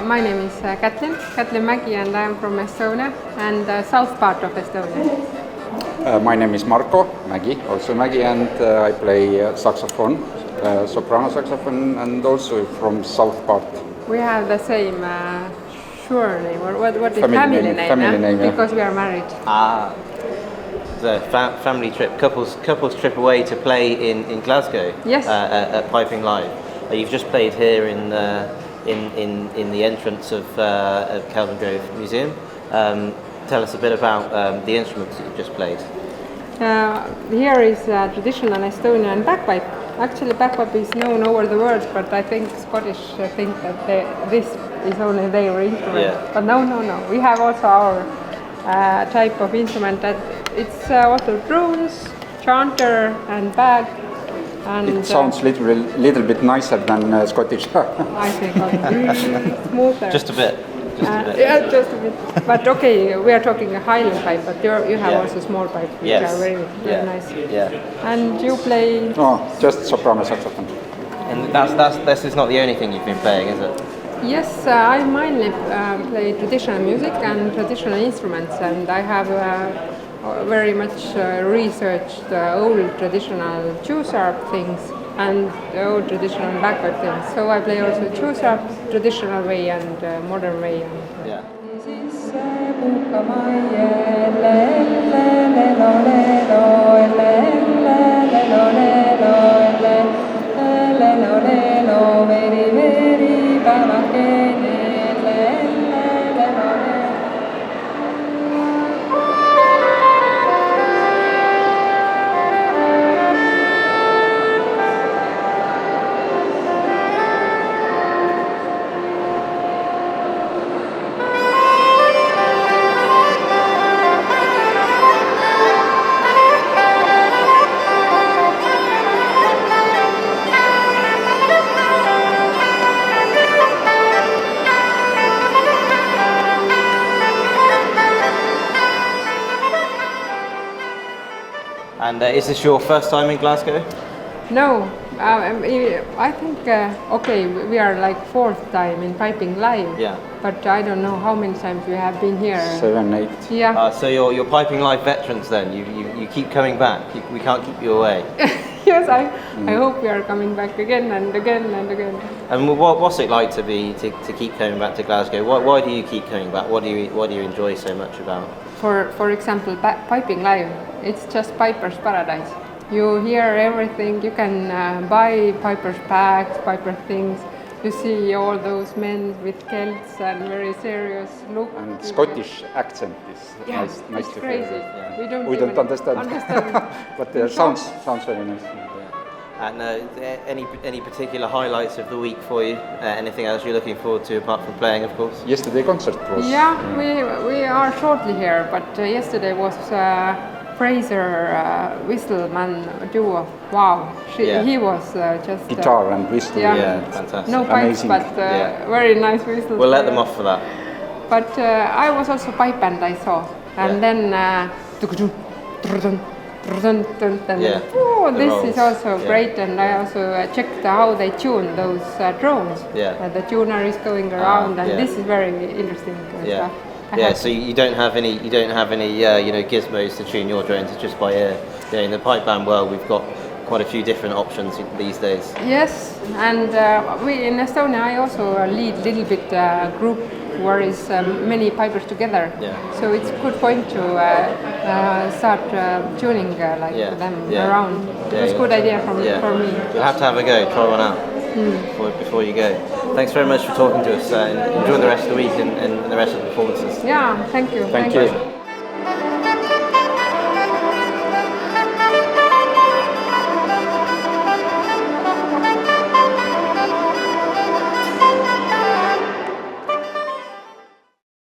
My name is Cätlin Marko Mägi, and I am from Estonia and the south part of Estonia. My name is Marko Mägi, also Mägi, and I play saxophone, soprano saxophone, and also from south part. We have the same surname, or what is family name? Family name, yeah. Because we are married. The family trip, couples trip away to play in Glasgow. Yes. At Piping Live. You've just played here in the entrance of Kelvingrove Museum. Tell us a bit about the instruments that you've just played. Here is a traditional Estonian bagpipe. Actually, bagpipe is known over the world, but I think Scottish think that this is only their instrument. Yeah. But no. We have also our type of instrument that it's also drums, chanter, and bag. And it sounds little bit nicer than Scottish. I think smoother. Just a bit. Yeah, just a bit. But okay, we are talking a Highland pipe, but you have also small pipes, which are very nice. Yeah. And you play? No, just soprano saxophone. And this is not the only thing you've been playing, is it? Yes, I mainly play traditional music and traditional instruments, and I have very much researched old traditional fuze harp things and old traditional bagpipe things. So I play also fuze harp traditional way and modern way. Yeah. And is this your first time in Glasgow? No, I think, okay, we are like fourth time in Piping Live. Yeah. But I don't know how many times we have been here. 7, 8. Yeah. So you're Piping Live veterans then? You keep coming back? We can't keep you away? Yes, I hope we are coming back again and again and again. And what's it like to keep coming back to Glasgow? Why do you keep coming back? What do you enjoy so much about? For example, Piping Live, it's just Piper's paradise. You hear everything. You can buy Piper's bags, Piper things. You see all those men with kilts and very serious look. And Scottish accent is nice it's to crazy. hear. We don't understand. But sounds very nice. And any particular highlights of the week for you? Anything else you're looking forward to apart from playing, of course? Yesterday concert was. Yeah, we are shortly here, but yesterday was Fraser Whistleman duo. Wow, he was just guitar and whistle. Yeah, fantastic. No pipes, but very nice whistle. We'll let them off for that. But I was also pipe band I saw, and then this is also great, and I also checked how they tune those drones. The tuner is going around, and this is very interesting stuff. So you don't have any gizmos to tune your drones. It's just by ear. In the pipe band world, we've got quite a few different options these days. Yes, and we in Estonia I also lead a little bit group where is many pipers together. So it's a good point to start tuning them around. It was a good idea for me. You'll have to have a go. Try one out before you go. Thanks very much for talking to us. Enjoy the rest of the week and the rest of the performances. Yeah, thank you. Thank you.